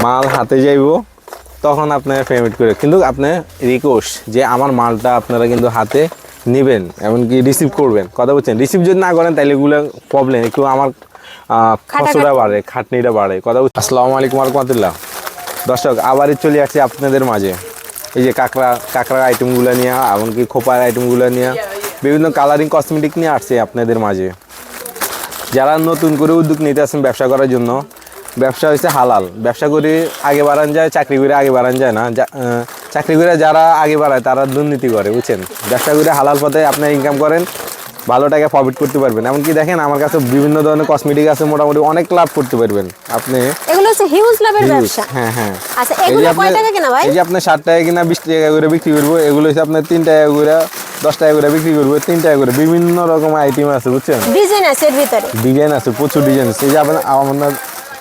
মাল হাতে যাইব তখন আপনারা পেমেন্ট করে, কিন্তু আপনি রিকোয়েস্ট যে আমার মালটা আপনারা কিন্তু হাতে নেবেন, এমনকি রিসিভ করবেন, কথা বলছেন। রিসিভ যদি না করেন তাহলে এগুলো প্রবলেম, একটু আমার খরচটা বাড়ে, খাটনিটা বাড়ে, কথা বলছেন। আসসালামু আলাইকুম রহমতুল্লাহ। দর্শক, আবারই চলে আসছি আপনাদের মাঝে এই যে কাঁকড়া আইটেমগুলো নিয়ে, এমনকি খোপার আইটেমগুলো নিয়ে, বিভিন্ন কালারিং কসমেটিক নিয়ে আসছে আপনাদের মাঝে। যারা নতুন করে উদ্যোগ নিতে আসেন ব্যবসা করার জন্য, ব্যবসা হচ্ছে হালাল, ব্যবসা করে আগে বাড়ান যায়, চাকরি করে আগে বাড়ান যায় না। চাকরি করে যারা আগে বাড়ায় তারা দুর্নীতি করে, বুঝছেন। ব্যবসা করে হালাল পথে আপনি ইনকাম করেন, ভালো টাকা প্রফিট করতে পারবেন। এমনকি দেখেন আমার কাছে বিভিন্ন ধরনের কসমেটিক আছে, মোটামুটি অনেক লাভ করতে পারবেন আপনি। এগুলো হচ্ছে হিউজ লাভের ব্যবসা। হ্যাঁ হ্যাঁ। আচ্ছা, এগুলো কয় টাকা কিনা ভাই? এই যে আপনি 60 টাকা কিনা 20 টাকা করে বিক্রি করবো, এগুলো হচ্ছে আপনার 3 টাকা করে 10 টাকা করে বিক্রি করবো, 3 টাকা করে। বিভিন্ন রকম আইটেম আছে, বুঝছেন। ডিজাইন আছে এর ভিতরে, ডিজাইন আছে, প্রচুর ডিজাইন আছে। এই যে আপনার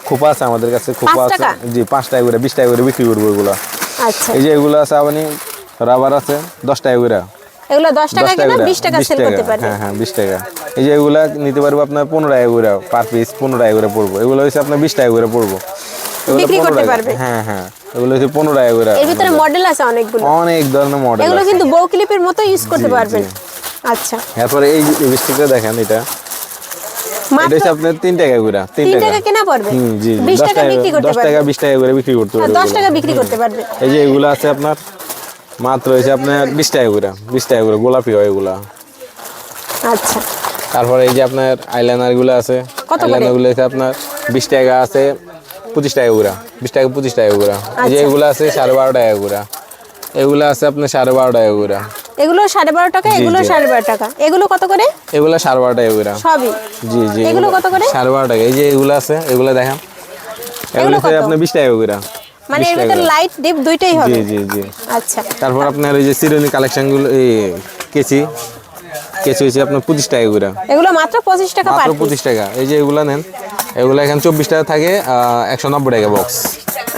খোপা আছে আমাদের কাছে, খোপা আছে জি 5 টাকা করে 20 টাকা করে বিক্রি করবো এগুলো। আচ্ছা, এই যে এগুলো আছে আপনি রাবার আছে 10 টাকা করে, এগুলো 10 টাকা কিনা 20 টাকা সেল করতে পারবেন। হ্যাঁ হ্যাঁ 20 টাকা। এই যে এগুলা নিতে পারবো আপনার 15 টাকা করে পার পিস, 15 টাকা করে পড়বো। এগুলো হচ্ছে আপনার 20 টাকা করে পড়বো, বিক্রি করতে পারবে। হ্যাঁ হ্যাঁ, এগুলো হচ্ছে 15 টাকা করে। এর ভিতরে মডেল আছে অনেকগুলো, অনেক ধরনের মডেল। এগুলো কিন্তু বউ ক্লিপের মতো ইউজ করতে পারবেন। আচ্ছা, এরপরে এই লিপস্টিকটা দেখেন, এটা হচ্ছে আপনার 3 টাকা করে, 3 টাকা কিনা পড়বে। জি 20 টাকা বিক্রি করতে 10 পারবে, টাকা 20 টাকা করে বিক্রি করতে পারবে, 10 টাকা বিক্রি করতে পারবে। এই যে এগুলো আছে আপনার মাত্র হচ্ছে আপনার 20 টাকা করে, 20 টাকা করে গোলাপি হয় এগুলা। আচ্ছা, তারপরে এই যে আপনার আইলাইনার গুলো আছে, আইলাইনার গুলো আছে আপনার 20 টাকা আছে 25 টাকা করে, 20 টাকা 25 টাকা করে। এই যে এগুলো আছে 12.5 টাকা করে, এগুলো আছে আপনার 12.5 টাকা করে। এগুলো 12.5 টাকা, এগুলো 12.5 টাকা। এগুলো কত করে? এগুলো 12.5 টাকা করে সবই। জি জি। এগুলো কত করে? 12.5 টাকা। এই যে এগুলো আছে, এগুলো দেখেন, এগুলো আছে আপনার 20 টাকা করে। মানে এর ভিতরে লাইট ডিপ দুইটাই হবে। জি জি জি। আচ্ছা, তারপর আপনার এই যে সিরোনি কালেকশন গুলো, এই কেচি হচ্ছে আপনার 25 টাকা করে। এগুলো মাত্র 25 টাকা পার মাত্র 25 টাকা। এই যে এগুলো নেন, এগুলো এখানে 24 টাকা থাকে, 190 টাকা বক্স।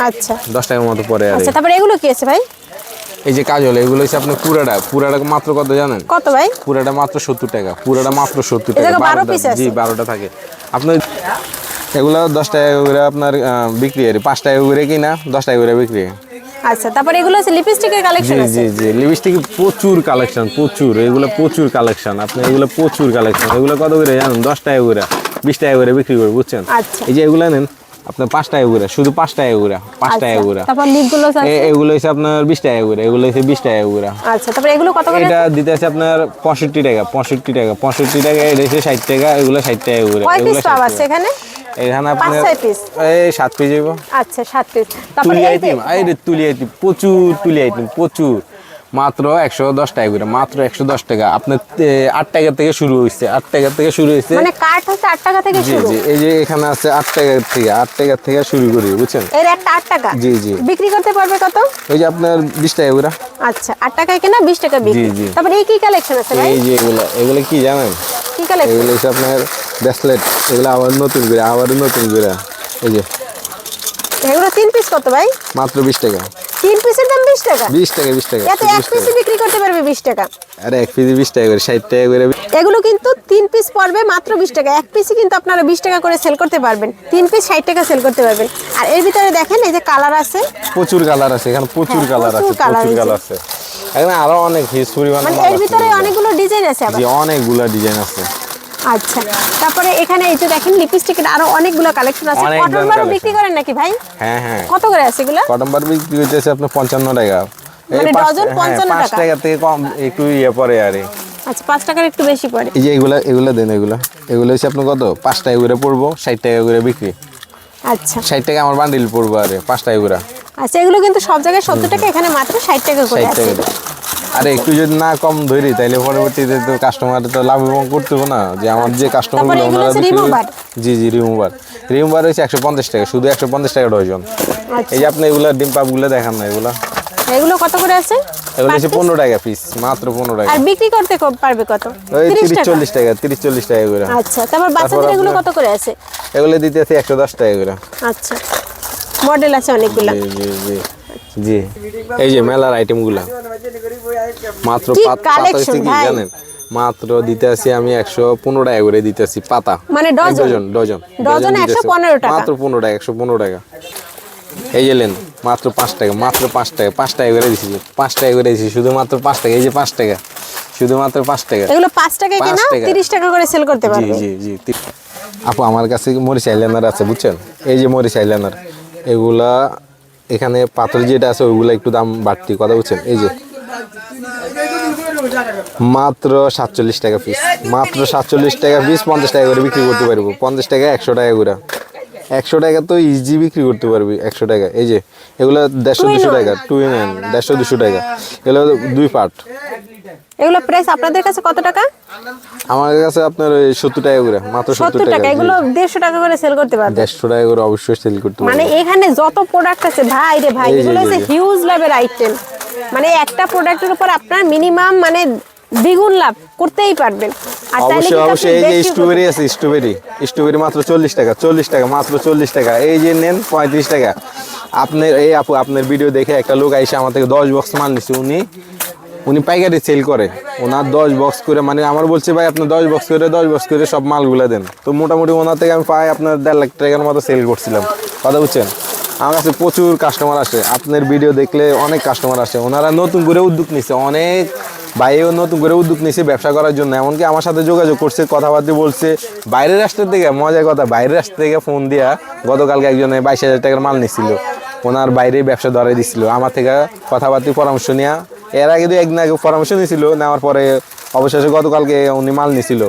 আচ্ছা, 10 টাকার মতো পড়ে। আর আচ্ছা, তারপরে এগুলো কি আছে ভাই? এই যে কাজল, এগুলো হচ্ছে আপনার পুরাটা মাত্র কত জানেন? কত ভাই? পুরাটা মাত্র 70 টাকা, পুরাটা মাত্র 70 এটা টাকা। 12 পিস আছে। জি 12টা থাকে আপনার। এগুলো 10 টাকা করে আপনার বিক্রি, আর 5 টাকা করে কিনা 10 টাকা করে বিক্রি। আচ্ছা, তারপরে এগুলো আছে লিপস্টিকের কালেকশন আছে। জি জি, লিপস্টিক প্রচুর কালেকশন, প্রচুর। এগুলো প্রচুর কালেকশন, আপনি এগুলো প্রচুর কালেকশন। এগুলো কত করে জানেন? 10 টাকা করে 20 টাকা করে বিক্রি করে, বুঝছেন। আচ্ছা, এই যে এগুলো নেন আপনার 5 টাকা করে, শুধু 5 টাকা করে, 5 টাকা করে। তারপর লিপগুলো আছে, এগুলো হচ্ছে আপনার 20 টাকা করে, এগুলো হচ্ছে 20 টাকা করে। আচ্ছা, তারপর এগুলো কত করে? এটা দিতে আছে আপনার 65 টাকা, 65 টাকা, 65 টাকা। এটা হচ্ছে 60 টাকা, এগুলো 60 টাকা করে। কয় পিস পাওয়া আছে এখানে? এখানে আপনার 5-6 পিস। এই 7 পিস যাব। আচ্ছা, 7 পিস। তারপর তুলি এই আইটেম, এই তুলি আইটেম, প্রচুর তুলি আইটেম, প্রচুর। মাত্র 110 টাকা করে, মাত্র 110 টাকা। আপনার 8 টাকা থেকে শুরু হইছে, 8 টাকা থেকে শুরু হইছে। মানে কাট হচ্ছে 8 টাকা থেকে জি শুরু। জি, এই যে এখানে আছে 8 টাকা থেকে, 8 টাকা থেকে শুরু করি, বুঝছেন। এর একটা 8 টাকা। জি জি। বিক্রি করতে পারবে কত? ওই যে আপনার 20 টাকা করে। আচ্ছা, 8 টাকায় কেনা 20 টাকা বিক্রি। জি জি। তারপর এই কি কালেকশন আছে ভাই? এই যে এগুলো কি জানেন? কি কালেকশন? এগুলো হচ্ছে আপনার ব্রেসলেট, এগুলো আবার নতুন করে, এই যে এগুলো 3 পিস কত ভাই? মাত্র 20 টাকা। 3 পিসের দাম 20 টাকা? 20 টাকা, 20 টাকা। এত এক পিস বিক্রি করতে পারবে 20 টাকা? আরে এক পিস 20 টাকা করে, 60 টাকা করে। এগুলো কিন্তু 3 পিস পড়বে মাত্র 20 টাকা। এক পিসই কিন্তু আপনারা 20 টাকা করে সেল করতে পারবেন, 3 পিস 60 টাকা সেল করতে পারবেন। আর এর ভিতরে দেখেন এই যে কালার আছে, প্রচুর কালার আছে এখানে, প্রচুর কালার আছে, প্রচুর কালার আছে এখানে, আরো অনেক হিউজ পরিমাণ মানে এর ভিতরে অনেকগুলো ডিজাইন আছে আবার। জি, অনেকগুলো ডিজাইন আছে। আচ্ছা, তারপরে এখানে এই যে দেখেন লিপস্টিকের আরো অনেকগুলো কালেকশন আছে। অনেক কটন বারও বিক্রি করেন নাকি ভাই? হ্যাঁ হ্যাঁ। কত করে আছে এগুলো? কটন বার বিক্রি হইতেছে আপনার 55 টাকা। মানে ডজন 55 5 টাকা। টাকা থেকে কম একটু পরে আরে। আচ্ছা, 5 টাকার একটু বেশি পড়ে। এই যে এগুলা দেন, এগুলো হচ্ছে আপনার কত? 5 টাকা করে পড়বো, 60 টাকা করে বিক্রি। আচ্ছা, 60 টাকা আমার বান্ডিল পড়বো, আরে 5 টাকা করে। আচ্ছা, এগুলো কিন্তু সব জায়গায় 70 টাকা, এখানে মাত্র 60 টাকা করে 60 আছে। টাকা। আরে একটু যদি না কম ধরি তাহলে পরবর্তীতে তো কাস্টমার তো লাভবান করতে হবে না, যে আমার যে কাস্টমারগুলো ওনারা জি জি রিমুভার হচ্ছে 150 টাকা, শুধু 150 টাকা ডজন। এই যে আপনি এগুলা ডিম পাপগুলো দেখান না, এগুলো কত করে আছে? এগুলো হচ্ছে 15 টাকা পিস, মাত্র 15 টাকা। আর বিক্রি করতে পারবে কত? ওই 30-40 টাকা, 30-40 টাকা করে। আচ্ছা, তারপর বাচ্চাদের এগুলো কত করে আছে? এগুলো দিতে আছে 110 টাকা করে। আচ্ছা, মডেল আছে অনেকগুলো। জি জি জি জি। এই যে মেলার আইটেমগুলো মাত্র পাতা হচ্ছে কি জানেন? মাত্র দিতে আসি আমি 115 টাকা করে দিতে আসি পাতা, মানে ডজন 115 টাকা, মাত্র 15 টাকা। এই যে নেন মাত্র 5 টাকা, মাত্র 5 টাকা, 5 টাকা করে দিছি, 5 টাকা করে দিছি, শুধুমাত্র 5 টাকা। এই যে 5 টাকা, শুধুমাত্র 5 টাকা। এগুলো 5 টাকায় 5 কিনা টাকা। 30 টাকা করে সেল করতে জি পারবে। জি জি। আপু আমার কাছে মরিচ আইলাইনার আছে বুঝছেন, এই যে মরিচ আইলাইনার, এগুলা এখানে পাথর যেটা আছে ওইগুলা একটু দাম বাড়তি, কথা বুঝছেন। এই যে মাত্র 47 টাকা পিস, মাত্র 47 টাকা পিস, 50 টাকা করে বিক্রি করতে পারবো, 50 টাকা 100 টাকা করে, 100 টাকা তো ইজি বিক্রি করতে পারবি 100 টাকা। এই যে এগুলো 150-200 টাকা, 2 in 1 150-200 টাকা, এগুলো 2 পার্ট। এগুলো প্রাইস আপনাদের কাছে কত টাকা? আমার কাছে আপনার ওই 70 টাকা করে, মাত্র 70 70 টাকা। টাকা। এগুলো 150 টাকা করে সেল করতে পারবে। 150 টাকা করে অবশ্যই সেল করতে মানে পারবো। এখানে যত প্রোডাক্ট আছে ভাই রে ভাই, এই যে, এগুলো এই হচ্ছে যে। হিউজ লাভের আইটেম। মানে একটা প্রোডাক্টের উপর আপনার মিনিমাম মানে দ্বিগুণ লাভ করতেই পারবেন। আর চাইলে অবশ্যই কিন্তু অবশ্যই। আপনি এই যে বেশিও স্ট্রবেরি আছে, স্ট্রবেরি, স্ট্রবেরি মাত্র 40 টাকা, 40 টাকা, মাত্র 40 টাকা। এই যে নেন 35 টাকা। আপনার এই আপু আপনার ভিডিও দেখে একটা লোক আইসা আমার থেকে 10 বক্স মাল নিছে, উনি পাইকারি সেল করে, ওনার 10 বক্স করে, মানে আমার বলছে ভাই আপনি 10 বক্স করে 10 বক্স করে সব মালগুলো দেন। তো মোটামুটি ওনার থেকে আমি পাই আপনার 1.5 লাখ টাকার মতো সেল করছিলাম, কথা বুঝছেন। আমার কাছে প্রচুর কাস্টমার আসে, আপনার ভিডিও দেখলে অনেক কাস্টমার আসে, ওনারা নতুন করে উদ্যোগ নিছে, অনেক ভাইও নতুন করে উদ্যোগ নিছে ব্যবসা করার জন্য। এমনকি আমার সাথে যোগাযোগ করছে, কথাবার্তা বলছে বাইরের রাষ্ট্রের থেকে, মজার কথা বাইরের রাষ্ট্র থেকে ফোন দিয়া গতকালকে একজনে 22,000 টাকার মাল নিছিল, ওনার বাইরে ব্যবসা ধরে দিছিল, আমার থেকে কথাবার্তা পরামর্শ নেওয়া। এর আগে 1 দিন আগে পরামর্শ নিয়েছিল, নেওয়ার পরে অবশেষে গতকালকে উনি মাল নিছিল।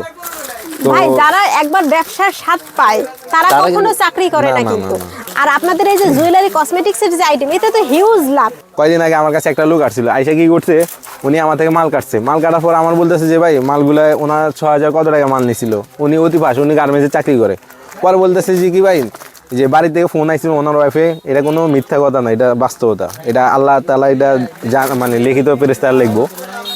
তো ভাই যারা একবার ব্যবসার স্বাদ পায় তারা তারা কখনো কিন্তু- চাকরি করে না, না না, কিন্তু। না, আর আপনাদের এই যে জুয়েলারি কসমেটিক্সের যে আইটেম, এতে তো হিউজ লাভ। কয়দিন আগে আমার কাছে একটা লোক আসছিল, আইসা কি করছে, উনি আমার থেকে মাল কাটছে, মাল কাটার পর আমার বলতেছে যে ভাই মালগুলা ওনার 6,000 কত টাকা মাল নিছিল, উনি অতি পাশ, উনি গার্মেন্টসে চাকরি করে। পরে বলতেছে যে কি ভাই যে বাড়ি থেকে ফোন আইছিল ওনার ওয়াইফে, এটা কোনো মিথ্যা কথা না, এটা বাস্তবতা, এটা আল্লাহ তাআলা এটা মানে লিখিত ফেরেশতারা লিখবো।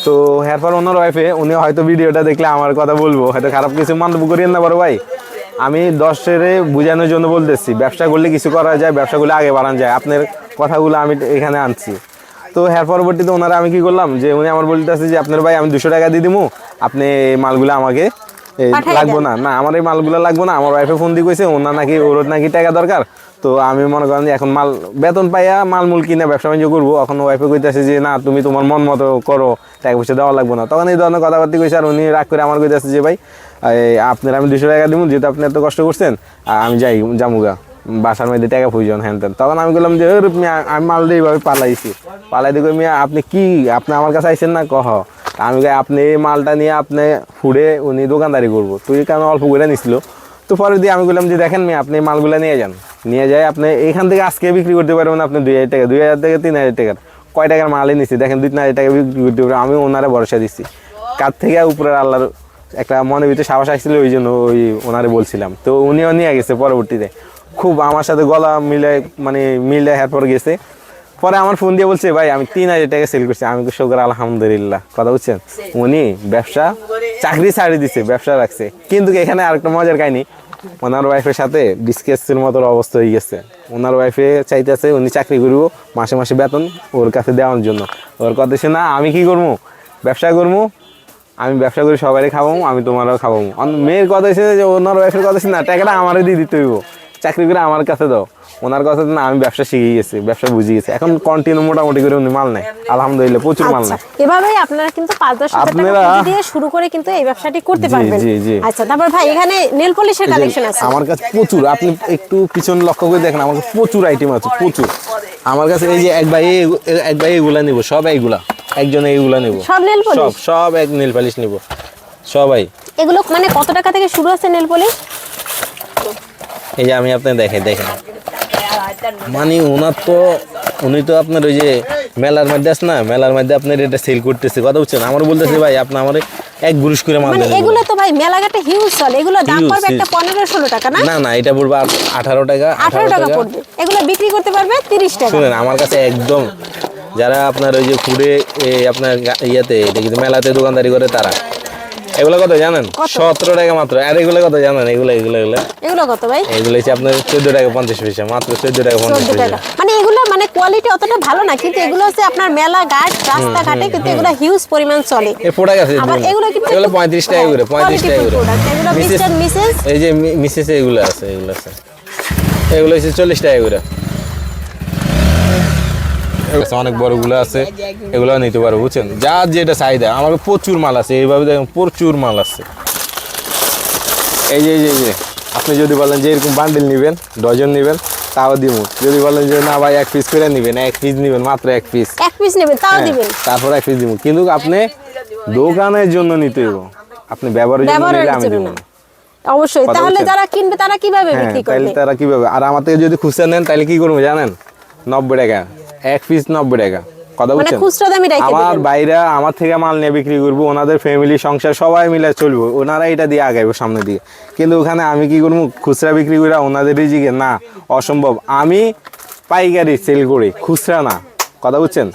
তো এরপর ওনার ওয়াইফে, উনি হয়তো ভিডিওটা দেখলে আমার কথা বলবো, হয়তো খারাপ কিছু মন্তব্য করিয়েন না বড় ভাই, আমি 10-এর বোঝানোর জন্য বলতেছি, ব্যবসা করলে কিছু করা যায়, ব্যবসা করলে আগে বাড়ানো যায়, আপনার কথাগুলো আমি এখানে আনছি। তো এর পরবর্তীতে ওনারা আমি কি করলাম, যে উনি আমার বলতেছে যে আপনার ভাই আমি 200 টাকা দিয়ে দিবো, আপনি এই মালগুলো আমাকে পাঠাই লাগবো দেন। না, আমার এই মালগুলো লাগবো না, আমার ওয়াইফে ফোন দিয়ে কইছে ওনার নাকি ওর নাকি টাকা দরকার। তো আমি মনে করেন যে এখন মাল বেতন পাইয়া মালমূল কিনে ব্যবসা বাণিজ্য করবো, এখন ওয়াইফে কইতেছে যে না তুমি তোমার মন মতো করো, টাকা পয়সা দেওয়া লাগবো না। তখন এই ধরনের কথাবার্তা কইছে, আর উনি রাগ করে আমার কইতেছে যে ভাই আপনার আমি 200 টাকা দিব, যেহেতু আপনি এত কষ্ট করছেন, আমি যাই জামুগা, বাসার মধ্যে টাকা প্রয়োজন হ্যান তেন। তখন আমি বললাম যে আমি মাল দিয়ে এইভাবে পালাইছি, পালাই দিয়ে মিয়া আপনি কি আপনি আমার কাছে আইসেন না কহ, আমি আপনি এই মালটা নিয়ে আপনি ফুড়ে উনি দোকানদারি করবো, তুই কেন অল্প করে নিছিল। তো পরে দিয়ে আমি বললাম যে দেখেন মেয়ে আপনি মালগুলো নিয়ে যান, নিয়ে যায় আপনি এখান থেকে আজকে বিক্রি করতে পারবেন আপনি 2,000 টাকা, 2,000 থেকে 3,000 টাকার, কয় টাকার মালই নিচ্ছি দেখেন, 2-3,000 টাকা বিক্রি করতে পারবেন। আমি ওনারে ভরসা দিচ্ছি, কার থেকে উপরের আল্লাহর একটা মনের ভিতরে সাহস আসছিল, ওই জন্য ওই ওনারে বলছিলাম। তো উনিও নিয়ে গেছে পরবর্তীতে, খুব আমার সাথে গলা মিলে মানে মিলে এরপর গেছে। পরে আমার ফোন দিয়ে বলছে ভাই আমি 3,000 টাকা সেল করছি, আমি তো শুকর আলহামদুলিল্লাহ, কথা বুঝছেন। উনি ব্যবসা চাকরি ছাড়ি দিছে, ব্যবসা রাখছে। কিন্তু এখানে আরেকটা মজার কাহিনী, ওনার ওয়াইফের সাথে ডিসকেসের মতো অবস্থা হয়ে গেছে। ওনার ওয়াইফে চাইতেছে উনি চাকরি করবো, মাসে মাসে বেতন ওর কাছে দেওয়ার জন্য। ওর কথা সে না আমি কি করবো, ব্যবসা করবো, আমি ব্যবসা করে সবারই খাওয়াবো, আমি তোমারও খাওয়াবো। মেয়ের কথা হচ্ছে যে ওনার ওয়াইফের কথা হচ্ছে না টাকাটা আমারই দিয়ে দিতে হইব, চাকরি করে আমার কাছে দাও। ওনার কথা না আমি ব্যবসা শিখে গেছি, ব্যবসা বুঝে গেছি, এখন কন্টিনিউ মোটামুটি করে উনি মাল নেয়, আলহামদুলিল্লাহ প্রচুর মাল আচ্ছা, নেয়। এভাবেই আপনারা কিন্তু 5-10 হাজার টাকা আপনারা- পুঁজি দিয়ে শুরু করে কিন্তু এই ব্যবসাটি করতে জি, পারবেন। জি, জি। আচ্ছা, তারপর ভাই এখানে নেল পলিশের কালেকশন আছে। আমার কাছে প্রচুর, আপনি একটু পিছনে লক্ষ্য করে দেখেন, আমার কাছে প্রচুর আইটেম আছে, প্রচুর। আমার কাছে এই যে এক ভাই এগুলা নিব, সব এইগুলা, একজন এইগুলা নিব, সব নেল পলিশ? সব এক নেল পালিশ নিব সবাই। এগুলো মানে কত টাকা থেকে শুরু আছে নেল পলিশ? এই যে আমি আপনার দেখেন মানে উনি তো আপনার ওই যে মেলার মধ্যে আছে না, মেলার মধ্যে আপনার এটা সেল করতেছে, কথা বুঝছেন। আমার বলতেছে ভাই আপনি আমার এক বুরুষ করে মাল মানে দেন। এগুলো তো ভাই মেলাঘাটে হিউজ চলে, এগুলো দাম Huge, পড়বে একটা huge। 15-16 টাকা না? না না এটা পড়বে 18 টাকা, 18 টাকা পড়বে। এগুলো বিক্রি করতে পারবে 30 টাকা। শুনেন আমার কাছে একদম যারা আপনার ওই যে ফুডে আপনার ইয়াতে দেখি মেলাতে দোকানদারি করে তারা, এগুলো কত জানেন? কত? 17 টাকা মাত্র। আর এগুলো কত জানেন? এগুলো এগুলো কত ভাই? এগুলো হচ্ছে আপনার 14 টাকা 50 পয়সা, মাত্র 14 টাকা 50 14 পয়সা। টাকা। মানে এগুলো মানে কোয়ালিটি অতটা ভালো না, কিন্তু এগুলো হচ্ছে আপনার মেলা ঘাট রাস্তাঘাটে কিন্তু এগুলো হিউজ পরিমাণ চলে। এই প্রোডাক্ট আছে আবার এগুলো কিন্তু এগুলো একটু- 35 টাকা করে, 35 টাকা quality করে। full product। এগুলো মিস্টার মিসেস এই যে মিসেস এগুলো আছে, এগুলো হচ্ছে 40 টাকা করে। অনেক বড়গুলো আছে, এগুলো নিতে পারবো বুঝছেন। যার যেটা চাহিদা, আমার প্রচুর মাল আছে, এইভাবে দেখেন প্রচুর মাল আছে। এই যে আপনি যদি বলেন যে এরকম বান্ডেল নেবেন, ডজন নেবেন, তাও দিব। যদি বলেন যে না ভাই 1 পিস করে নেবেন, 1 পিস নেবেন, মাত্র 1 পিস, 1 পিস নেবেন তাও দিবেন, তারপর 1 পিস দিব। কিন্তু আপনি দোকানের জন্য নিতে হবে, আপনি ব্যবহারের জন্য নিলে আমি দেব না। অবশ্যই। তাহলে যারা কিনবে তারা কিভাবে বিক্রি করবে? তাহলে তারা কিভাবে? আর আমার থেকে যদি খুচরা নেন তাহলে কি করবো জানেন? 90 টাকা 1 পিস, 90 টাকা। কথা মানে বলছেন, খুচরা দামই রাখতে আমার দিবেন। বাইরা আমার থেকে মাল নিয়ে বিক্রি করবো, ওনাদের ফ্যামিলি সংসার সবাই মিলে চলবো, ওনারা এটা দিয়ে আগাইবো সামনে দিয়ে। কিন্তু ওখানে আমি কি করবো? খুচরা বিক্রি করে ওনাদের রিজিকে? না, অসম্ভব। আমি পাইকারি সেল করি, খুচরা না। কথা বুঝছেন?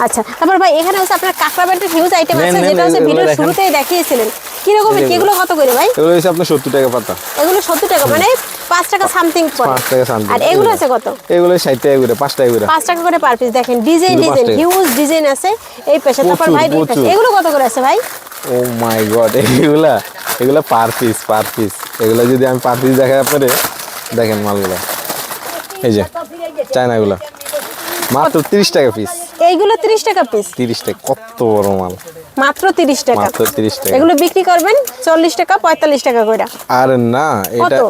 আচ্ছা, তারপর ভাই এখানে হচ্ছে আপনার কাঁকড়া ব্যাটের হিউজ আইটেম আছে, নেন, যেটা হচ্ছে এগুলো ভিডিওর দেখেন। শুরুতেই দেখিয়েছিলেন। কি রকমের, এগুলো কত করে ভাই? এগুলো হচ্ছে আপনার 70 টাকা পাতা, এগুলো 70 টাকা, মানে 5 টাকা সামথিং পড়ে। 5 টাকা something। আর এগুলো আছে কত? এগুলো 60 টাকা করে, 5 টাকা করে। 5 টাকা করে পার পিস। দেখেন ডিজাইন শুধু 5 ডিজাইন টাকা। হিউজ ডিজাইন আছে এই পাশে। তারপর প্রচুর, ভাই এই পাশে প্রচুর। এগুলো কত করে আছে ভাই? ও মাই গড, এগুলা পার পিস, পার পিস। এগুলো যদি আমি পার পিস দেখাই আপনারে, দেখেন মালগুলা, এই যে চায়নাগুলা মাত্র 30 টাকা পিস। এইগুলো 30 টাকা পিস। 30 টাকা, কত বড় মাল, মাত্র 30 টাকা। মাত্র 30 টাকা। এগুলো বিক্রি করবেন 40 টাকা 45 টাকা করে। আর না,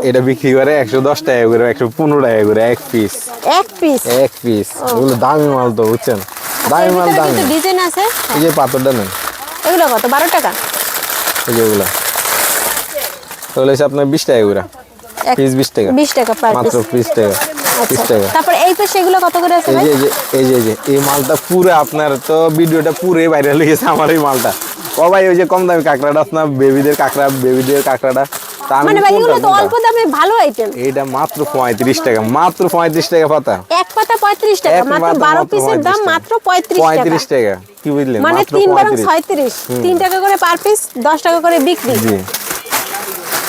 এটা বিক্রি করে 110 টাকা করে, 115 টাকা করে 1 পিস। 1 পিস। 1 পিস। এগুলো দামি মাল তো বুঝছেন, দামি মাল, দামি। কিন্তু ডিজাইন আছে। এই যে পাথরটা নেন, এগুলো কত? 12 টাকা। এই যে এগুলো হচ্ছে আপনার 20 টাকা করে পিস, 20 টাকা, 20 টাকা পার পিস। মাত্র 20 টাকা, 20 আচ্ছা, টাকা। তারপর এই পাশে এগুলো কত করে আছে এই ভাই? যে এই মালটা পুরো আপনার তো ভিডিওটা পুরো ভাইরাল হয়ে গেছে আমার এই মালটা। ও ভাই ওই যে কম দামি কাঁকড়াটা আছে না, বেবিদের কাঁকড়াটা, তা আমি মানে ভাই এগুলো তো কোনটা? অল্প দামে ভালো আইটেম। এইটা মাত্র 35 টাকা, মাত্র 35 টাকা পাতা। এক পাতা 35 টাকা, এক মাত্র পাতা 12 মাত্র পিসের দাম 35 মাত্র 35 টাকা। 35 টাকা, কি বুঝলেন? মানে মাত্র 3 বারং 35। 36, 3 টাকা করে পার পিস, 10 টাকা করে বিক্রি। জি,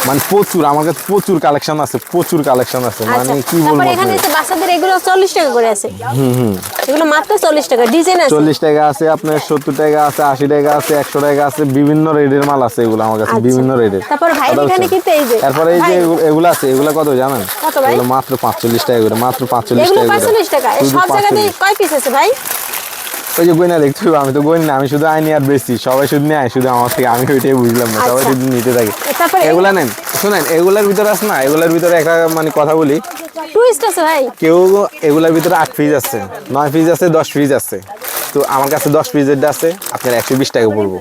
মানে প্রচুর, আমার কাছে প্রচুর কালেকশন আছে, প্রচুর কালেকশন আছে, মানে আচ্ছা, কি তারপর বলবো এখানে আপনাকে? হচ্ছে বাচ্চাদের এগুলো 40 টাকা করে আছে। এগুলো মাত্র 40 টাকা, ডিজাইন আছে। 40 টাকা আছে, আপনার 70 টাকা আছে, 80 টাকা আছে, 100 টাকা আছে, বিভিন্ন রেটের মাল আছে এগুলো আমার কাছে, আচ্ছা। বিভিন্ন রেটের। তারপর ভাই এখানে কিন্তু এই যে, তারপরে এই যে ভাই, এগুলো আছে, এগুলো কত জানেন? কত ভাই? এগুলো মাত্র 45 টাকা করে, মাত্র 45 এগুলো টাকা করে। 45 টাকা। এই শুধু সব জায়গাতে 45। কয় পিস আছে ভাই? ওই যে গয়না দেখতে হবে, আমি তো গয়না না, আমি শুধু আইনি আর বেশি, সবাই শুধু নেয় শুধু আমার থেকে, আমি ওইটাই বুঝলাম না, সবাই আচ্ছা। শুধু নিতে থাকে। তারপরে এগুলা নেন, শুনেন, এগুলার ভিতরে আছে না, এগুলার ভিতরে একটা মানে কথা বলি, টুইস্ট আছে ভাই। কেউ এগুলার ভিতরে 8 পিস আছে, 9 পিস আছে, 10 পিস আছে। তো আমার কাছে 10 পিসেরটা আছে, আপনার 120 টাকা পড়বো।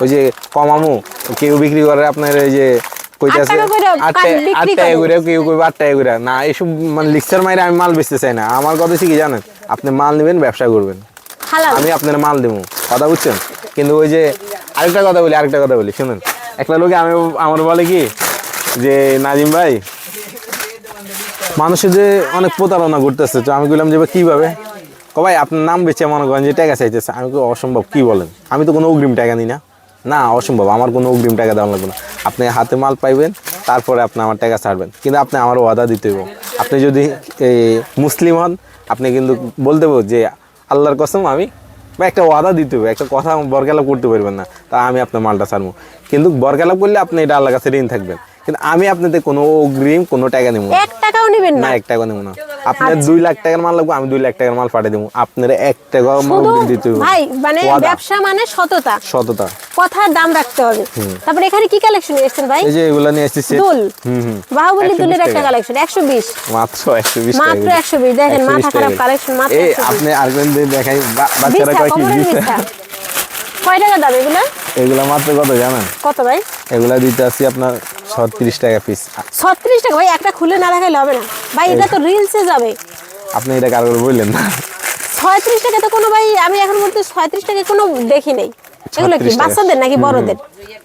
ওই যে কমামু, কেউ বিক্রি করে আপনার ওই যে কইতাছে 8 টাকা করে 8 টাকা বিক্রি 8 টাকা করে। করে, কেউ কইবে 8 টাকা করে। না, এইসব মানে লিক্সার মাইরে আমি মাল বেচতে চাই না। আমার কথা হচ্ছে কি জানেন, আপনি মাল নেবেন, ব্যবসা করবেন, হালাল। আমি আপনার মাল দেবো, কথা বুঝছেন। কিন্তু ওই যে আরেকটা কথা বলি শুনুন, একটা লোকে আমার বলে কি যে নাজিম ভাই, মানুষের যে অনেক প্রতারণা করতেছে, তো আমি বললাম যে ভাই কিভাবে? ভাই আপনার নাম বেচে মনে করেন যে টাকা চাইতেছে, আমি তো অসম্ভব, কি বলেন? আমি তো কোনো অগ্রিম টাকা দিই না, না অসম্ভব, আমার কোনো অগ্রিম টাকা দেওয়া লাগবে না। আপনি হাতে মাল পাইবেন, তারপরে আপনি আমার টাকা ছাড়বেন, কিন্তু আপনি আমার ওয়াদা দিতে হবে। আপনি যদি মুসলিম হন, আপনি কিন্তু বলতে হবে যে আল্লাহর কসম আমি, বা একটা ওয়াদা দিতে হবে, একটা কথা বরকেলাপ করতে পারবেন না, তা আমি আপনার মালটা ছাড়বো। কিন্তু বরকেলাপ করলে আপনি এটা আল্লাহর কাছে ঋণ থাকবেন, কিন্তু আমি আপনাদের কোনো অগ্রিম কোনো টাকা নেবো না। 1 টাকাও নেবেন না, না? 1 টাকা নেবো না। আপনার 2 লাখ টাকার মাল লাগবে, আমি 2 লাখ টাকার মাল পাঠিয়ে দেবো, আপনার 1 টাকা মাল শুধু দিতে হবে। ভাই মানে ওয়াদা, ব্যবসা মানে সততা, সততা। কথার দাম রাখতে হবে। তারপর এখানে কি কালেকশন এসেছেন ভাই? এই যে এগুলা নিয়ে এসেছি, দুল, বাহুবলী 120 দুলের একটা টাকা। কালেকশন 120, মাত্র 120 টাকা মাত্র করে। 120। দেখেন 120 মাথা খারাপ টাকা। কালেকশন, মাত্র এই 120। আপনি আরেকজন দেখাই, বাচ্চারা বিছা, কয় কি কোমরের দিছে? বিছা। কয় টাকা দাম এগুলা? এগুলা মাত্র কত জানেন? কত ভাই? এগুলা দিতে আসি আপনার 36 টাকা পিস। 36 টাকা ভাই, একটা খুলে না দেখাইলে হবে না ভাই, এটা তো রিলসে যাবে। আপনি এটা কারো করে বললেন না? 36 টাকা তো কোনো ভাই, আমি এখন বলতে 36 টাকা কোনো দেখি নাই। এগুলো কি 36 টাকা। বাচ্চাদের নাকি বড়দের?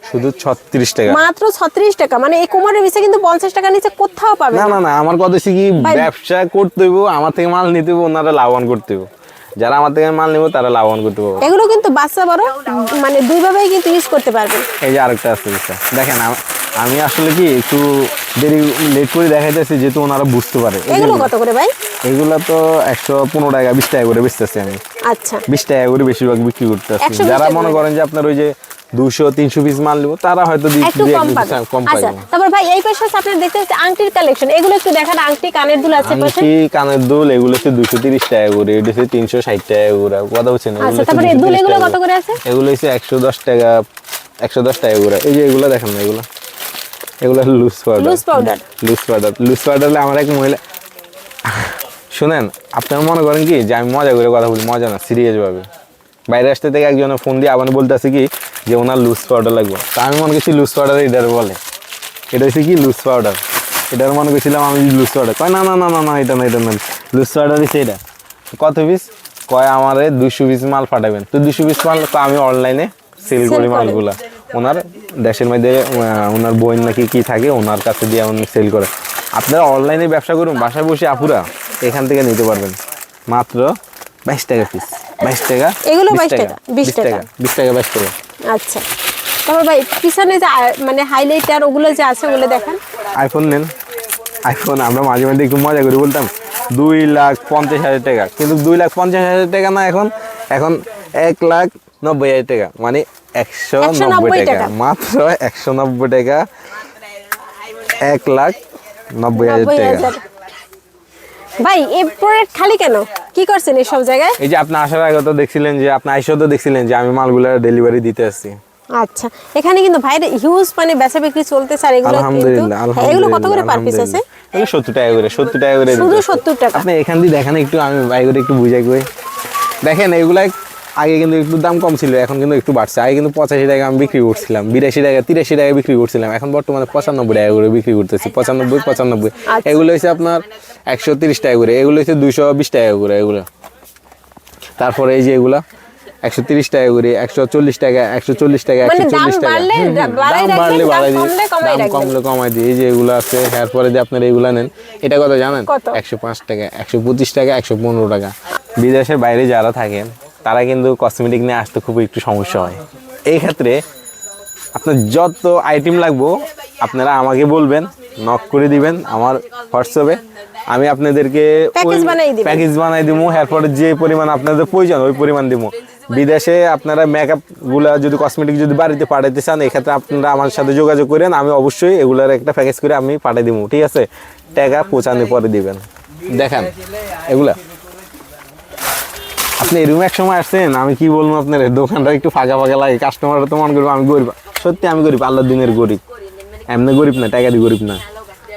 শুধু 36 টাকা। মাত্র 36 টাকা, মানে এই কোমরের বিছা কিন্তু 50 টাকা নিচে কোথাও পাবে না না। না না, আমার কথা হচ্ছে কি, ভাই- ব্যবসা করতে হইব, আমার থেকে মাল নিতে হইব, ওনারা লাভবান করতে হইব। যারা আমার থেকে মাল নেব তারা লাভবান করতে হবে। এগুলো কিন্তু বাচ্চা বড় মানে দুইভাবেই কিন্তু ইউজ করতে পারবেন। এই যে আরেকটা আছে বিষয়, দেখেন আমি আসলে কি একটু দেরি লেট করে দেখাইতেছি, যেহেতু ওনারা বুঝতে পারে। এগুলো কত করে ভাই? এগুলা তো 115 টাকা, 20 টাকা করে বেচতেছি আমি। আচ্ছা, 20 টাকা করে বেশিরভাগ বিক্রি করতেছি। 120 যারা টাকা মনে করে। করেন যে আপনার ওই যে 200-300 পিস মাল নিব, তারা হয়তো একটু কম পাবে। কম আচ্ছা, পাবে। তারপর ভাই এই পাশে হচ্ছে আপনারা দেখতে পাচ্ছেন আংটির কালেকশন, এগুলো একটু দেখান। আংটি, কানের দুল আছে পাশে। আংটি, কানের দুল এগুলো হচ্ছে 230 টাকা করে, এটা হচ্ছে 360 টাকা করে, কথা বলছেন। আচ্ছা, তারপরে এই দুল এগুলো কত করে আছে? এগুলো হচ্ছে 110 টাকা, 110 টাকা করে। এই যে এগুলো দেখেন না, এগুলো লুজ পাউডার, লুজ পাউডার। আমার এক মহিলা, শুনেন, আপনারা মনে করেন কি যে আমি মজা করে কথা বলি, মজা না, সিরিয়াস ভাবে। বাইরে আসতে থেকে একজনের ফোন দিয়ে আবার বলতেছে কি যে ওনার লুজ পাউডার লাগবে, তা আমি মনে করছি লুজ পাউডার এটার বলে, এটা হচ্ছে কি লুজ পাউডার, এটার মনে করছিলাম আমি লুজ পাউডার। কয় না না না না না, এটা না, এটা না, লুজ পাউডার হচ্ছে এটা। কত পিস? কয় আমারে 200 পিস মাল পাঠাবেন। তো 200 পিস মাল তো আমি অনলাইনে সেল করি মালগুলা, ওনার দেশের মধ্যে ওনার বই নাকি কি থাকে, ওনার কাছে দিয়ে উনি সেল করে। আপনারা অনলাইনে ব্যবসা করুন, বাসায় বসে আপুরা এখান থেকে নিতে পারবেন মাত্র 22 টাকা পিস। 22 টাকা, এগুলো 22 টাকা, 20 টাকা, 20 টাকা, 22 টাকা। আচ্ছা, তারপর ভাই পিছনে যে মানে হাইলাইটার ওগুলো যে আছে ওগুলো দেখান। আইফোন নেন, আইফোন আমরা মাঝে মাঝে একটু মজা করে বলতাম 2,50,000 টাকা, কিন্তু 2,50,000 টাকা না, এখন 1,90,000 টাকা, মানে 190 টাকা, মাত্র 190 টাকা, 1,90,000 টাকা। ভাই এই প্রোডাক্ট খালি কেন, কি করছেন এই সব জায়গায়? এই যে আপনি আসার আগে তো দেখছিলেন যে, আপনি আইসা তো দেখছিলেন যে আমি মালগুলা ডেলিভারি দিতে আসছি। আচ্ছা, এখানে কিন্তু ভাইরা হিউজ মানে বেচা বিক্রি চলতেছে। আর এগুলো কিন্তু আলহামদুলিল্লাহ, এগুলো কত করে পার পিস আছে? এই 70 টাকা করে, 70 টাকা করে, শুধু 70 টাকা। আপনি এখান দিয়ে দেখেন একটু, আমি ভাই করে একটু বুঝাই কই। দেখেন এগুলা আগে কিন্তু একটু দাম কম ছিল, এখন কিন্তু একটু বাড়ছে। আগে কিন্তু 85 টাকা আমি বিক্রি করছিলাম, 82 টাকা, 83 টাকা বিক্রি করছিলাম, এখন বর্তমানে 95 টাকা করে বিক্রি করতেছি। 95। এগুলো হচ্ছে আপনার 130 টাকা করে, এগুলো হচ্ছে 220 টাকা করে এগুলো। তারপরে এই যে এগুলা 130 টাকা করে, 140 টাকা, 140 টাকা, 140 টাকা। দাম বাড়লে বাড়াই দিই, দাম কমলে কমাই দিই। এই যে এগুলো আছে, এরপরে যে আপনারা এগুলা নেন, এটা কত জানেন? 105 টাকা, 125 টাকা, 115 টাকা। বিদেশের বাইরে যারা থাকেন তারা কিন্তু কসমেটিক নিয়ে আসতে খুব একটু সমস্যা হয়। এই ক্ষেত্রে আপনার যত আইটেম লাগবো আপনারা আমাকে বলবেন, নক করে দিবেন আমার হোয়াটসঅ্যাপে, আমি আপনাদেরকে প্যাকেজ বানাই দিব। এরপরে যে পরিমাণ আপনাদের প্রয়োজন ওই পরিমাণ দিব। বিদেশে আপনারা মেকআপ গুলা যদি কসমেটিক যদি বাড়িতে পাঠাইতে চান, এক্ষেত্রে আপনারা আমার সাথে যোগাযোগ করেন, আমি অবশ্যই এগুলার একটা প্যাকেজ করে আমি পাঠিয়ে দিব, ঠিক আছে? টাকা পৌঁছানোর পরে দিবেন। দেখেন এগুলা আপনি এরকম এক সময় আসছেন, আমি কি বলবো আপনার, দোকানটা একটু ফাঁকা ফাঁকা লাগে, কাস্টমাররা তো মনে করবো আমি গরিব। সত্যি আমি গরিব, আল্লাহর দিনের গরিব, এমনি গরিব না, টাকা দিয়ে গরিব না।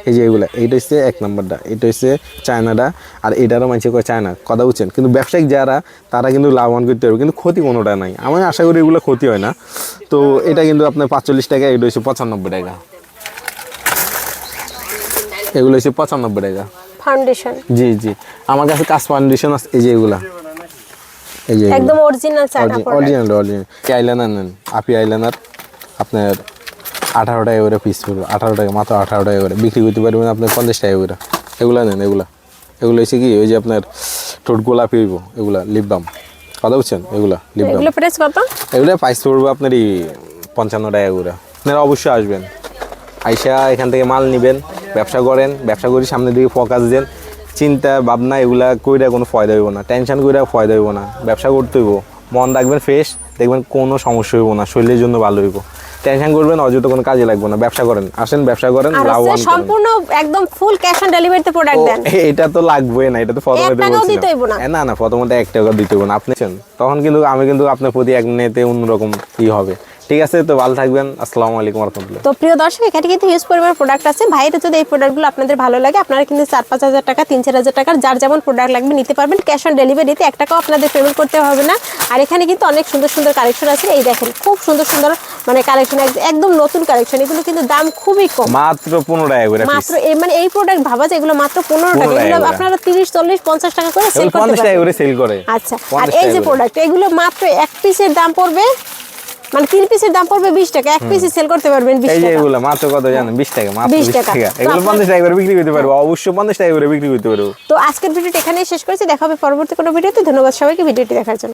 এই যে এগুলা, এইটা হচ্ছে 1 নাম্বারটা, এটা হচ্ছে চায়নাটা, আর এটারও মানুষ কয় চায়না, কথা বুঝছেন। কিন্তু ব্যবসায়িক যারা তারা কিন্তু লাভবান করতে পারবে, কিন্তু ক্ষতি কোনোটা নাই। আমি আশা করি এগুলো ক্ষতি হয় না। তো এটা কিন্তু আপনার 45 টাকা, এটা হচ্ছে 95 টাকা, এগুলো হচ্ছে 95 টাকা ফাউন্ডেশন। জি জি, আমার কাছে কাজ ফাউন্ডেশন আছে। এই যে এগুলা, এই যে একদম original China product, original eyeliner নেন, আপি আইলাইনার আপনার 18 টাকা করে পিস পড়বে, 18 টাকা, মাত্র 18 টাকা করে বিক্রি করতে পারবেন আপনার 50 টাকা করে। এগুলা নেন, এগুলো হচ্ছে কি ওই যে আপনার ঠোঁট গোলাপি হইব, এগুলা লিপ বাম, কথা বুঝছেন? এগুলা লিপ বাম, এগুলো প্রাইস কত? এগুলো প্রাইস পড়বে আপনার 55 টাকা করে। আপনারা অবশ্যই আসবেন, আইসা এখান থেকে মাল নেবেন, ব্যবসা করেন, ব্যবসা করি সামনের দিকে ফোকাস দেন। চিন্তা ভাবনা এগুলা কইরা কোনো ফয়দা হইব না, টেনশন কইরা ফয়দা হইব না। ব্যবসা করতে হইব, মন রাখবেন ফ্রেশ, দেখবেন কোনো সমস্যা হইব না, শরীরের জন্য ভালো হইব। টেনশন করবেন অযথা কোনো কাজে লাগবে না। ব্যবসা করেন, আসেন ব্যবসা করেন, লাভবান করেন। সম্পূর্ণ একদম ফুল ক্যাশ অন ডেলিভারিতে প্রোডাক্ট দেন। এটা তো লাগবে না, এটা তো প্রথমে বলছিলাম। না প্রথমে 1 টাকা দিতে হইব না। আপনি তখন কিন্তু আমি কিন্তু আপনার প্রতি এক মিনিটে অন্যরকম ই হবে। ঠিক আছে, তো ভালো থাকবেন। আসসালামু আলাইকুম ওয়া রাহমাতুল্লাহ। তো প্রিয় দর্শক, এখানে কিন্তু হিউজ পরিমাণ প্রোডাক্ট আছে। ভাইরা যদি এই প্রোডাক্টগুলো আপনাদের ভালো লাগে, আপনারা কিন্তু 4-5 হাজার টাকা, 3-4 হাজার টাকার যার যেমন প্রোডাক্ট লাগবে নিতে পারবেন। ক্যাশ অন ডেলিভারিতে 1 টাকাও আপনাদের পেমেন্ট করতে হবে না। আর এখানে কিন্তু অনেক সুন্দর সুন্দর কালেকশন আছে। এই দেখেন, খুব সুন্দর সুন্দর মানে কালেকশন, একদম নতুন কালেকশন। এগুলো কিন্তু দাম খুবই কম, মাত্র 15 টাকা করে। মাত্র মানে এই প্রোডাক্ট ভাবা যায় এগুলো মাত্র 15 টাকা। এগুলো আপনারা 30, 40, 50 টাকা করে সেল করতে পারবেন। 50 টাকা করে সেল করে। আচ্ছা, আর এই যে প্রোডাক্ট, এগুলো মাত্র 1 পিসের দাম পড়বে, মানে 3 পিসের দাম পড়বে 20 টাকা, 1 পিসে সেল করতে পারবেন 20 টাকা। এই যে এগুলো মাত্র কত জানেন? 20 টাকা, মাত্র 20 টাকা। এগুলো 50 টাকা করে বিক্রি করতে পারবো, অবশ্যই 50 টাকা করে বিক্রি করতে পারবো। তো আজকের ভিডিওটা এখানেই শেষ করেছি, দেখা হবে পরবর্তী কোনো ভিডিওতে। ধন্যবাদ সবাইকে ভিডিওটি দেখার জন্য।